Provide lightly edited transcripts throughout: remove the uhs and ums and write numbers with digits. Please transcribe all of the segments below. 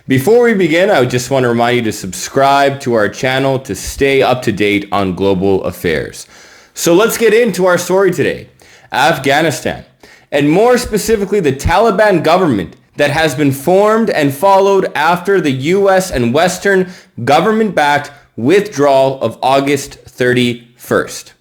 Before we begin, I just want to remind you to subscribe to our channel to stay up to date on global affairs. So let's get into our story today. Afghanistan, and more specifically the Taliban government that has been formed and followed after the US and Western government-backed withdrawal of August 31st.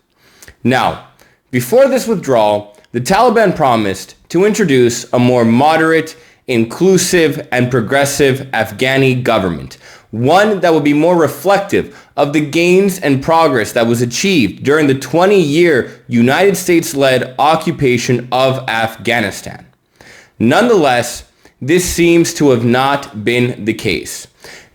Now, before this withdrawal, the Taliban promised to introduce a more moderate, inclusive, and progressive Afghani government, one that would be more reflective of the gains and progress that was achieved during the 20-year United States-led occupation of Afghanistan. Nonetheless, this seems to have not been the case.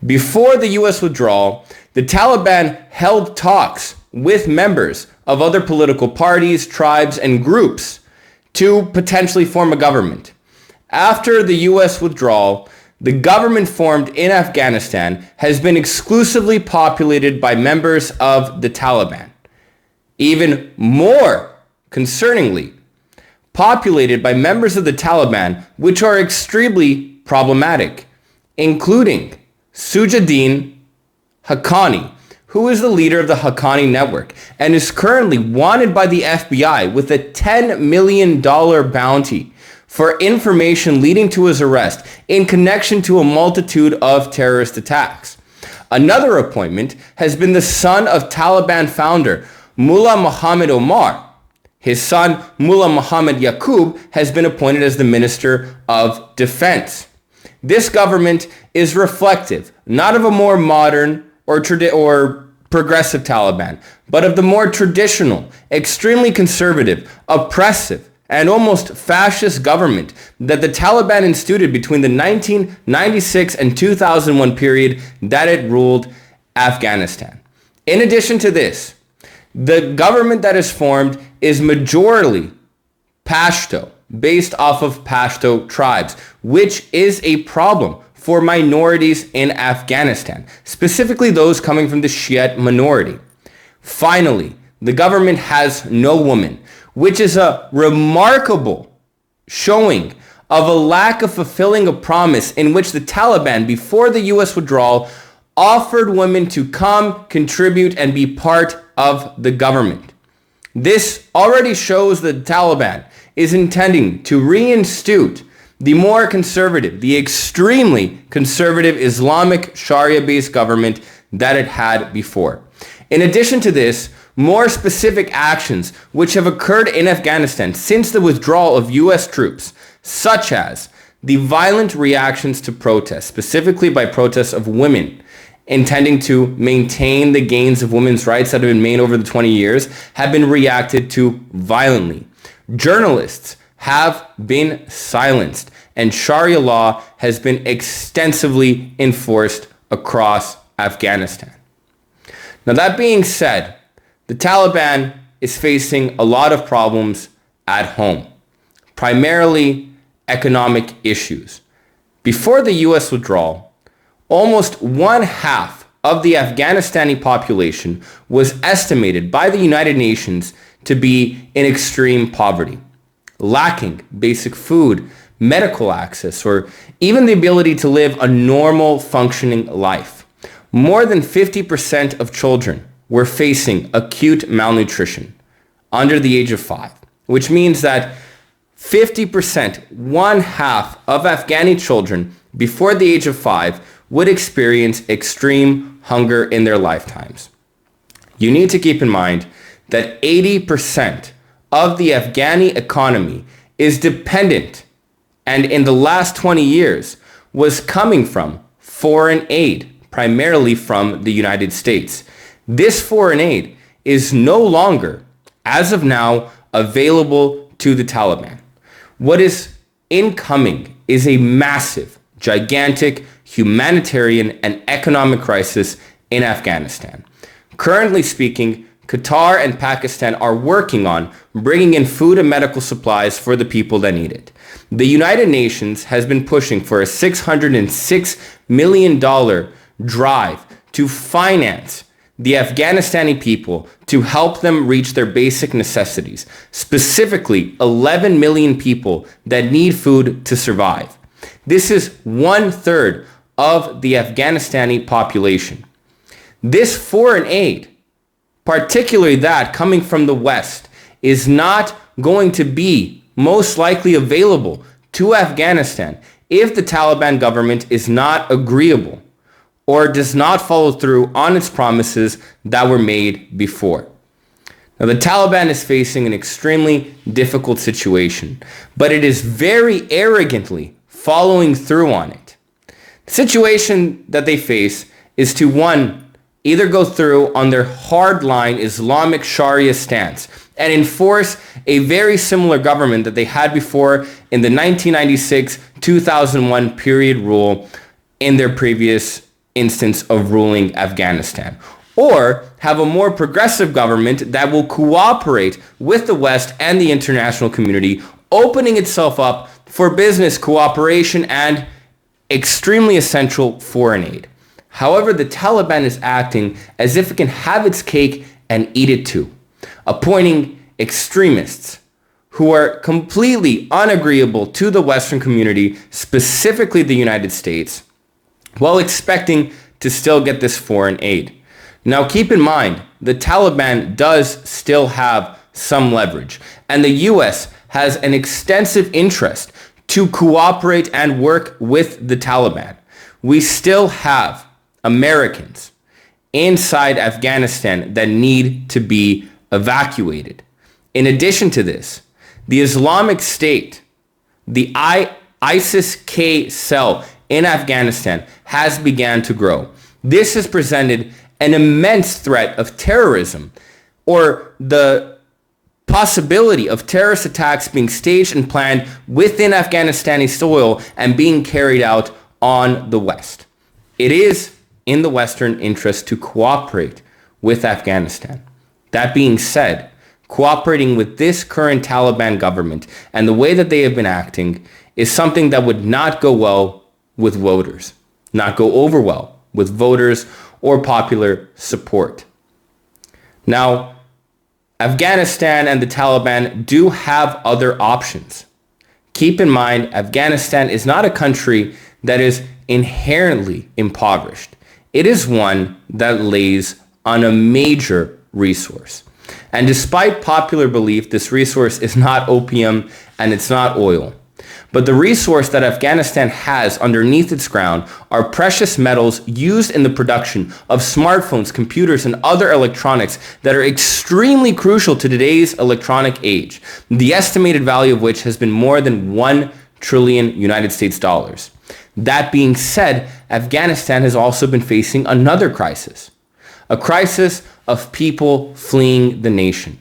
Before the US withdrawal, the Taliban held talks with members of other political parties, tribes, and groups to potentially form a government. After the US withdrawal, the government formed in Afghanistan has been exclusively populated by members of the Taliban. Even more concerningly, populated by members of the Taliban, which are extremely problematic, including Sujadin Haqqani, who is the leader of the Haqqani network and is currently wanted by the FBI with a $10 million bounty for information leading to his arrest in connection to a multitude of terrorist attacks. Another appointment has been the son of Taliban founder Mullah Muhammad Omar. His son Mullah Muhammad Yaqub has been appointed as the Minister of Defense. This government is reflective not of a more modern or progressive Taliban, but of the more traditional, extremely conservative, oppressive, and almost fascist government that the Taliban instituted between the 1996 and 2001 period that it ruled Afghanistan. In addition to this, the government that is formed is majorly Pashto, based off of Pashto tribes, which is a problem for minorities in Afghanistan, specifically those coming from the Shiite minority. Finally, the government has no women, which is a remarkable showing of a lack of fulfilling a promise in which the Taliban, before the US withdrawal, offered women to come, contribute, and be part of the government. This already shows that the Taliban is intending to reinstitute the more conservative, the extremely conservative Islamic Sharia-based government that it had before. In addition to this, more specific actions which have occurred in Afghanistan since the withdrawal of US troops, such as the violent reactions to protests, specifically by protests of women intending to maintain the gains of women's rights that have been made over the 20 years, have been reacted to violently. Journalists have been silenced, and Sharia law has been extensively enforced across Afghanistan. Now, that being said, the Taliban is facing a lot of problems at home, primarily economic issues. Before the US withdrawal, almost one half of the Afghanistani population was estimated by the United Nations to be in extreme poverty, lacking basic food, medical access, or even the ability to live a normal functioning life. More than 50% of children were facing acute malnutrition under the age of 5, which means that 50%, one half of Afghani children before the age of 5 would experience extreme hunger in their lifetimes. You need to keep in mind that 80% of the Afghani economy is dependent, and in the last 20 years was coming from foreign aid, primarily from the United States. This foreign aid is no longer, as of now, available to the Taliban. What is incoming is a massive, gigantic humanitarian and economic crisis in Afghanistan. Currently speaking, Qatar and Pakistan are working on bringing in food and medical supplies for the people that need it. The United Nations has been pushing for a $606 million drive to finance the Afghanistani people to help them reach their basic necessities, specifically 11 million people that need food to survive. This is 1/3 of the Afghanistani population. This foreign aid, particularly that coming from the West, is not going to be most likely available to Afghanistan if the Taliban government is not agreeable or does not follow through on its promises that were made before. Now, the Taliban is facing an extremely difficult situation, but it is very arrogantly following through on it. The situation that they face is to, one, either go through on their hardline Islamic Sharia stance and enforce a very similar government that they had before in the 1996-2001 period rule in their previous instance of ruling Afghanistan, or have a more progressive government that will cooperate with the West and the international community, opening itself up for business cooperation and extremely essential foreign aid. However, the Taliban is acting as if it can have its cake and eat it too, appointing extremists who are completely unagreeable to the Western community, specifically the United States, while expecting to still get this foreign aid. Now, keep in mind, the Taliban does still have some leverage, and the US has an extensive interest to cooperate and work with the Taliban. We still have Americans inside Afghanistan that need to be evacuated. In addition to this, the Islamic State, the ISIS-K cell in Afghanistan has begun to grow. This has presented an immense threat of terrorism, or the possibility of terrorist attacks being staged and planned within Afghanistani soil and being carried out on the West. It is in the Western interest to cooperate with Afghanistan. That being said, cooperating with this current Taliban government and the way that they have been acting is something that would not go well with voters, not go over well with voters or popular support. Now, Afghanistan and the Taliban do have other options. Keep in mind, Afghanistan is not a country that is inherently impoverished. It is one that lays on a major resource. And despite popular belief, this resource is not opium and it's not oil. But the resource that Afghanistan has underneath its ground are precious metals used in the production of smartphones, computers, and other electronics that are extremely crucial to today's electronic age, the estimated value of which has been more than 1 trillion United States dollars. That being said, Afghanistan has also been facing another crisis, a crisis of people fleeing the nation.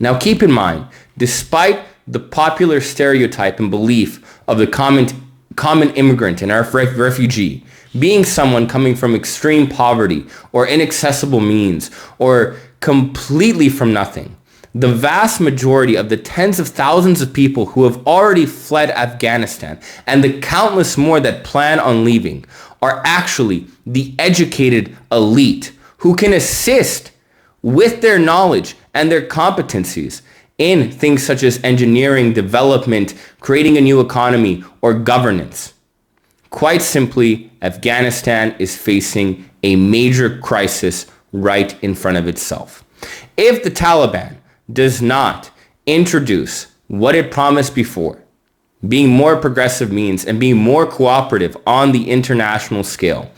Now keep in mind, despite the popular stereotype and belief of the common immigrant and our refugee being someone coming from extreme poverty or inaccessible means or completely from nothing, the vast majority of the tens of thousands of people who have already fled Afghanistan and the countless more that plan on leaving are actually the educated elite who can assist with their knowledge and their competencies in things such as engineering, development, creating a new economy, or governance. Quite simply, Afghanistan is facing a major crisis right in front of itself. If the Taliban does not introduce what it promised before, being more progressive means and being more cooperative on the international scale,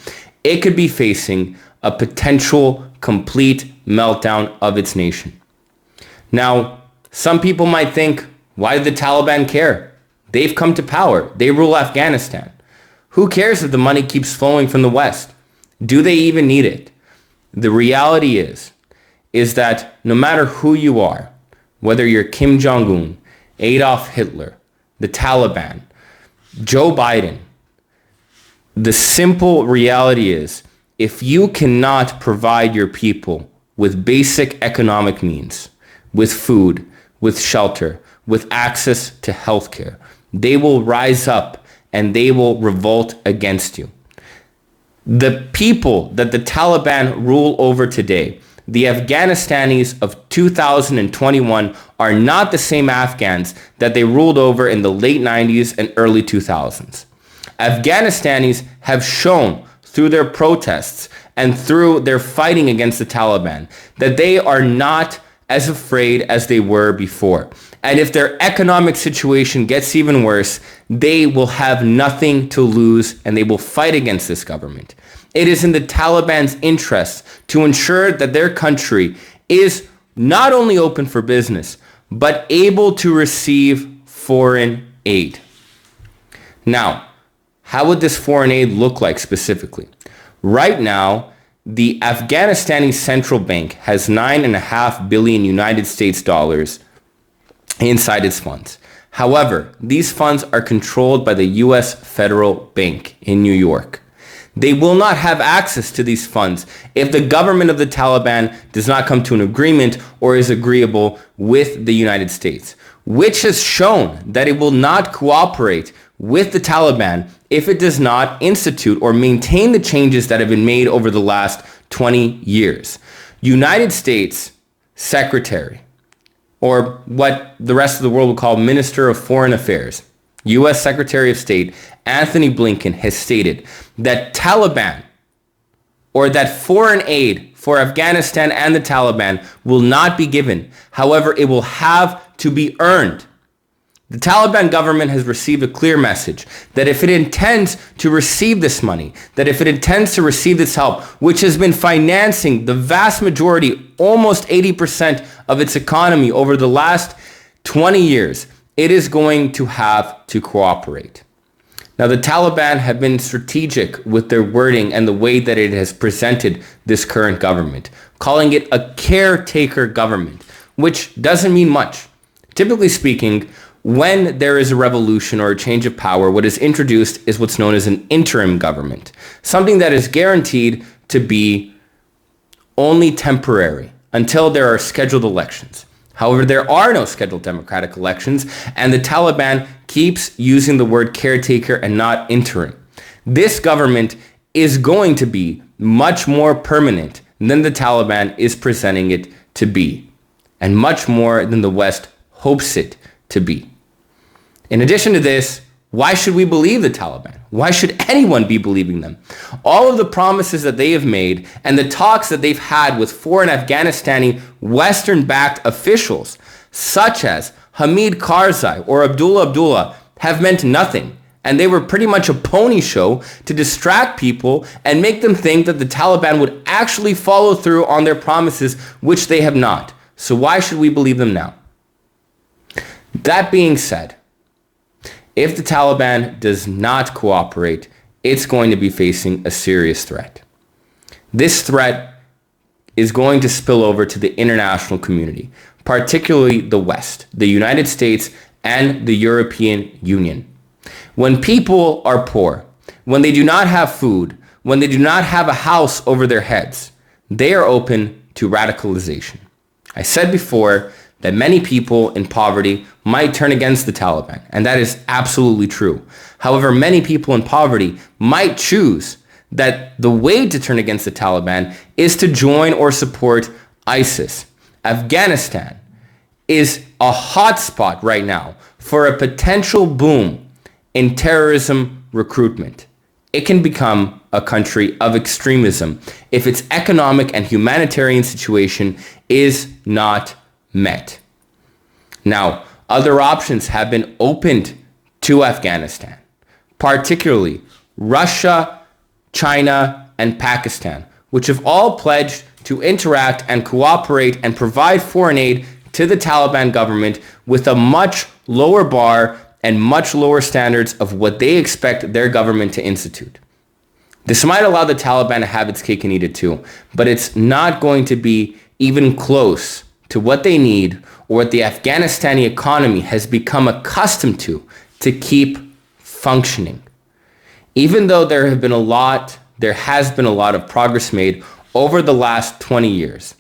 it could be facing a potential complete meltdown of its nation. Now, some people might think, why do the Taliban care? They've come to power. They rule Afghanistan. Who cares if the money keeps flowing from the West? Do they even need it? The reality is that no matter who you are, whether you're Kim Jong-un, Adolf Hitler, the Taliban, Joe Biden, the simple reality is, if you cannot provide your people with basic economic means, with food, with shelter, with access to healthcare. They will rise up and they will revolt against you. The people that the Taliban rule over today, the Afghanistanis of 2021, are not the same Afghans that they ruled over in the late 90s and early 2000s. Afghanistanis have shown through their protests and through their fighting against the Taliban that they are not as afraid as they were before. And if their economic situation gets even worse, they will have nothing to lose and they will fight against this government. It is in the Taliban's interest to ensure that their country is not only open for business, but able to receive foreign aid. Now, how would this foreign aid look like specifically? Right now, the Afghanistani central bank has $9.5 billion United States dollars inside its funds. However, these funds are controlled by the U.S. Federal Bank in New York. They will not have access to these funds if the government of the Taliban does not come to an agreement or is agreeable with the United States, which has shown that it will not cooperate with the Taliban if it does not institute or maintain the changes that have been made over the last 20 years. United States Secretary, or what the rest of the world will call Minister of Foreign Affairs, U.S. Secretary of State Anthony Blinken has stated that Taliban, or that foreign aid for Afghanistan and the Taliban, will not be given. However, it will have to be earned. The Taliban government has received a clear message that if it intends to receive this money, that if it intends to receive this help, which has been financing the vast majority, almost 80% of its economy over the last 20 years, it is going to have to cooperate. Now, the Taliban have been strategic with their wording and the way that it has presented this current government, calling it a caretaker government, which doesn't mean much. Typically speaking, when there is a revolution or a change of power, what is introduced is what's known as an interim government, something that is guaranteed to be only temporary until there are scheduled elections. However, there are no scheduled democratic elections, and the Taliban keeps using the word caretaker and not interim. This government is going to be much more permanent than the Taliban is presenting it to be, and much more than the West hopes it to be. In addition to this, why should we believe the Taliban? Why should anyone be believing them? All of the promises that they have made and the talks that they've had with foreign Afghanistani Western-backed officials, such as Hamid Karzai or Abdullah, have meant nothing. And they were pretty much a pony show to distract people and make them think that the Taliban would actually follow through on their promises, which they have not. So why should we believe them now? That being said, if the Taliban does not cooperate, it's going to be facing a serious threat. This threat is going to spill over to the international community, particularly the West, the United States, and the European Union. When people are poor, when they do not have food, when they do not have a house over their heads, they are open to radicalization. I said before that many people in poverty might turn against the Taliban, and that is absolutely true. However, many people in poverty might choose that the way to turn against the Taliban is to join or support ISIS. Afghanistan is a hotspot right now for a potential boom in terrorism recruitment. It can become a country of extremism if its economic and humanitarian situation is not met. Now, other options have been opened to Afghanistan, particularly Russia, China, and Pakistan, which have all pledged to interact and cooperate and provide foreign aid to the Taliban government with a much lower bar and much lower standards of what they expect their government to institute. This might allow the Taliban to have its cake and eat it too, but it's not going to be even close to what they need or what the Afghanistani economy has become accustomed to keep functioning. Even though there has been a lot of progress made over the last 20 years,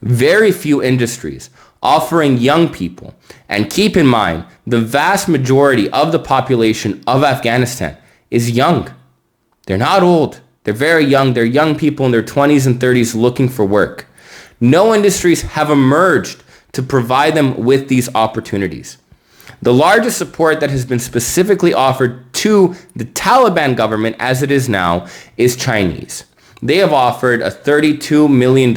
Very few industries offering young people. And keep in mind, the vast majority of the population of Afghanistan is young. They're not old. They're very young. They're young people in their 20s and 30s looking for work. No industries have emerged to provide them with these opportunities. The largest support that has been specifically offered to the Taliban government as it is now is Chinese. They have offered a $32 million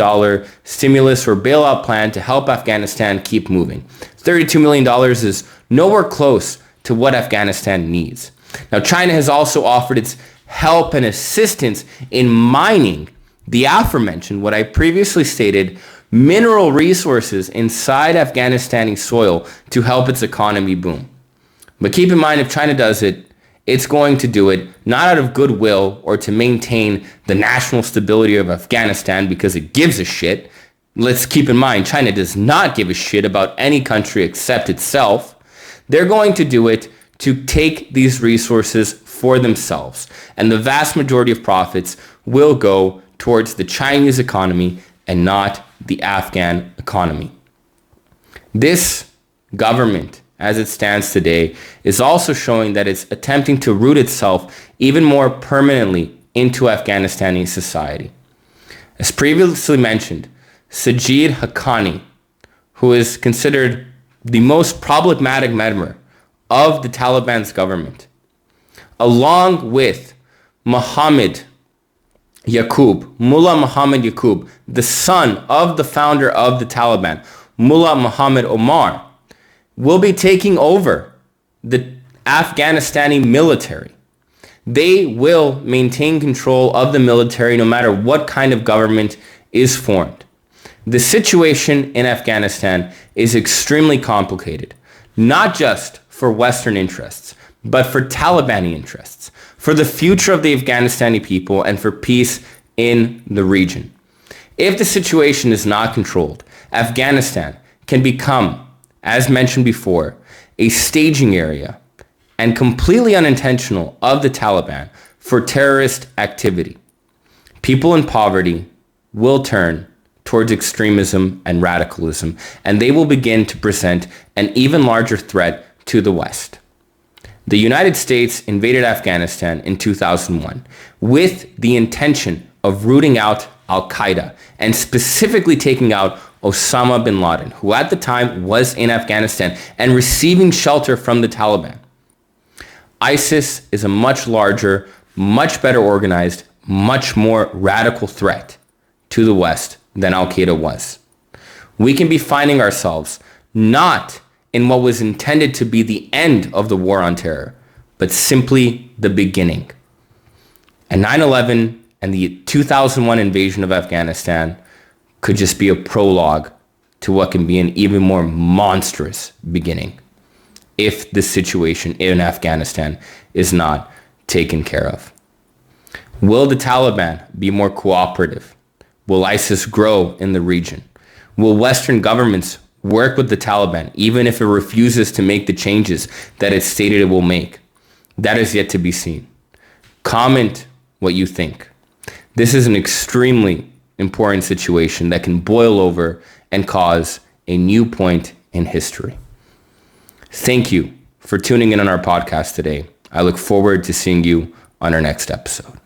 stimulus or bailout plan to help Afghanistan keep moving. $32 million is nowhere close to what Afghanistan needs. Now, China has also offered its help and assistance in mining the aforementioned, what I previously stated, mineral resources inside Afghanistani soil to help its economy boom. But keep in mind, if China does it, it's going to do it not out of goodwill or to maintain the national stability of Afghanistan because it gives a shit. Let's keep in mind, China does not give a shit about any country except itself. They're going to do it to take these resources for themselves. And the vast majority of profits will go towards the Chinese economy and not the Afghan economy. This government, as it stands today, is also showing that it's attempting to root itself even more permanently into Afghanistani society. As previously mentioned, Sajid Haqqani, who is considered the most problematic member of the Taliban's government, along with Mullah Muhammad Yaqub, the son of the founder of the Taliban, Mullah Muhammad Omar, will be taking over the Afghanistani military. They will maintain control of the military no matter what kind of government is formed. The situation in Afghanistan is extremely complicated, not just for Western interests, but for Taliban interests, for the future of the Afghanistani people, and for peace in the region. If the situation is not controlled, Afghanistan can become, as mentioned before, a staging area and completely unintentional of the Taliban for terrorist activity. People in poverty will turn towards extremism and radicalism, and they will begin to present an even larger threat to the West. The United States invaded Afghanistan in 2001 with the intention of rooting out Al-Qaeda and specifically taking out Osama bin Laden, who at the time was in Afghanistan and receiving shelter from the Taliban. ISIS is a much larger, much better organized, much more radical threat to the West than Al-Qaeda was. We can be finding ourselves not in what was intended to be the end of the war on terror, but simply the beginning. And 9/11 and the 2001 invasion of Afghanistan could just be a prologue to what can be an even more monstrous beginning if the situation in Afghanistan is not taken care of. Will the Taliban be more cooperative? Will ISIS grow in the region? Will Western governments work with the Taliban, even if it refuses to make the changes that it stated it will make? That is yet to be seen. Comment what you think. This is an extremely important situation that can boil over and cause a new point in history. Thank you for tuning in on our podcast today. I look forward to seeing you on our next episode.